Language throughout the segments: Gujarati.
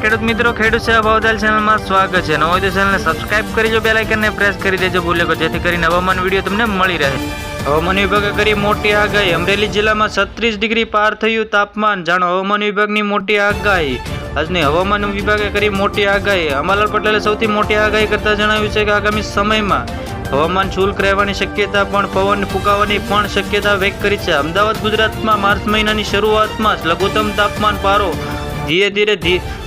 ખેડૂત મિત્રો, ખેડૂત સેવા ભાવતાલ ચેનલમાં સ્વાગત છે. નવો હોય તો ચેનલને સબસ્ક્રાઇબ કરી જો, બેલ આઇકનને પ્રેસ કરી દેજો ભૂલ્યો, જેથી કરીને હવામાન વિડીયો તમને મળી રહે. હવામાન વિભાગે કરી મોટી આગાહી. અમરેલી જિલ્લામાં 36 ડિગ્રી પાર થયું તાપમાન. જાણો હવામાન વિભાગની મોટી આગાહી. આજની હવામાન વિભાગે કરી મોટી આગાહી. અંબાલાલ પટેલે સૌથી મોટી આગાહી કરતા જણાવ્યું છે કે આગામી સમયમાં હવામાન શુષ્ક રહેવાની શક્યતા, પણ પવન ફૂંકાવાની પણ શક્યતા વ્યક્ત કરી છે. અમદાવાદ ગુજરાતમાં માર્ચ મહિનાની શરૂઆતમાં જ લઘુત્તમ તાપમાન પારો ધીરે ધીરે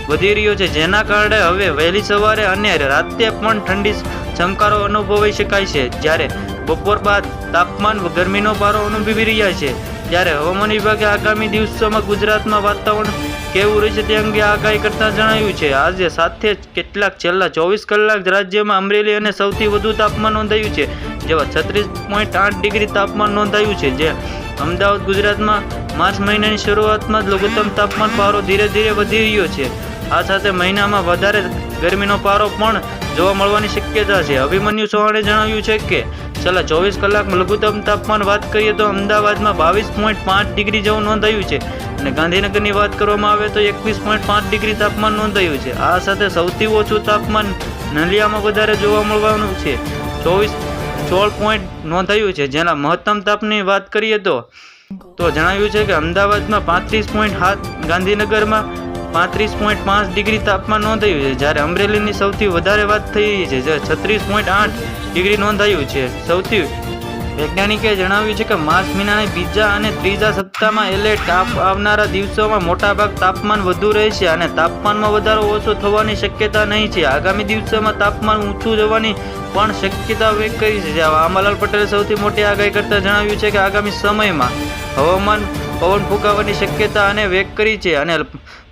વધી રહ્યો છે, જેના કારણે હવે વહેલી સવારે અને રાતે પણ ઠંડી ચમકારો અનુભવી શકાય છે. જ્યારે બપોર બાદ તાપમાન ગરમીનો પારો અનુભવી રહ્યા છે. જ્યારે હવામાન વિભાગે આગામી દિવસોમાં ગુજરાતમાં વાતાવરણ કેવું રહેશે તે અંગે આગાહી કરતા જણાવ્યું છે. આજે સાથે જ કેટલાક છેલ્લા 24 કલાક રાજ્યમાં અમરેલી અને સૌથી વધુ તાપમાન નોંધાયું છે, જેમાં 36.8 ડિગ્રી તાપમાન નોંધાયું છે. જે અમદાવાદ ગુજરાતમાં માર્ચ મહિનાની શરૂઆતમાં જ લઘુત્તમ તાપમાન પારો ધીરે ધીરે વધી રહ્યો છે. આ સાથે મહિનામાં વધારે ગરમીનો પારો પણ જોવા મળવાની શક્યતા છે. અભિમન્યુ ચૌહાણે જણાવ્યું છે કે છેલ્લા 24 કલાકમાં લઘુત્તમ તાપમાન વાત કરીએ તો અમદાવાદમાં 22.5 ડિગ્રી જેવું નોંધાયું છે અને ગાંધીનગરની વાત કરવામાં આવે તો 21.5 ડિગ્રી તાપમાન નોંધાયું છે. આ સાથે સૌથી ઓછું તાપમાન નલિયામાં વધારે જોવા મળવાનું છે, 16 પોઈન્ટ નોંધાયું છે. જેના મહત્તમ તાપની વાત કરીએ તો જણાવ્યું છે કે અમદાવાદમાં 35.7, ગાંધીનગરમાં 35.5 ડિગ્રી તાપમાન નોંધાયું છે. જ્યારે અમરેલીની સૌથી વધારે વાત થઈ છે, જે 36.8 ડિગ્રી નોંધાયું છે. સૌથી વૈજ્ઞાનિકે જણાવ્યું છે કે માર્ચ મહિનાના બીજા અને ત્રીજા સપ્તાહમાં એલર્ટ આવનારા દિવસોમાં મોટાભાગ તાપમાન વધુ રહેશે અને તાપમાનમાં વધારો ઓછો થવાની શક્યતા નહીં છે. આગામી દિવસોમાં તાપમાન ઊંચું જવાની પણ શક્યતા વ્યક્ત કરી છે. અંબાલાલ પટેલે સૌથી મોટી આગાહી કરતા જણાવ્યું છે કે આગામી સમયમાં હવામાન પવન ફૂંકાવાની શક્યતા અને વ્યક્ત કરી છે અને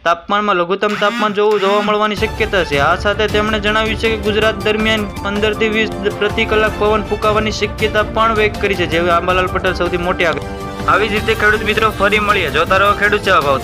તાપમાનમાં લઘુત્તમ તાપમાન જોવા મળવાની શક્યતા છે. આ સાથે તેમણે જણાવ્યું છે કે ગુજરાત દરમિયાન 15 થી 20 પ્રતિ કલાક પવન ફૂંકાવાની શક્યતા પણ વ્યક્ત કરી છે. જેવી અંબાલાલ પટેલ સૌથી મોટી આગાહી. આવી જ રીતે ખેડૂત મિત્રો ફરી મળીએ. જોતા રહો ખેડૂત સેવા ભાવ.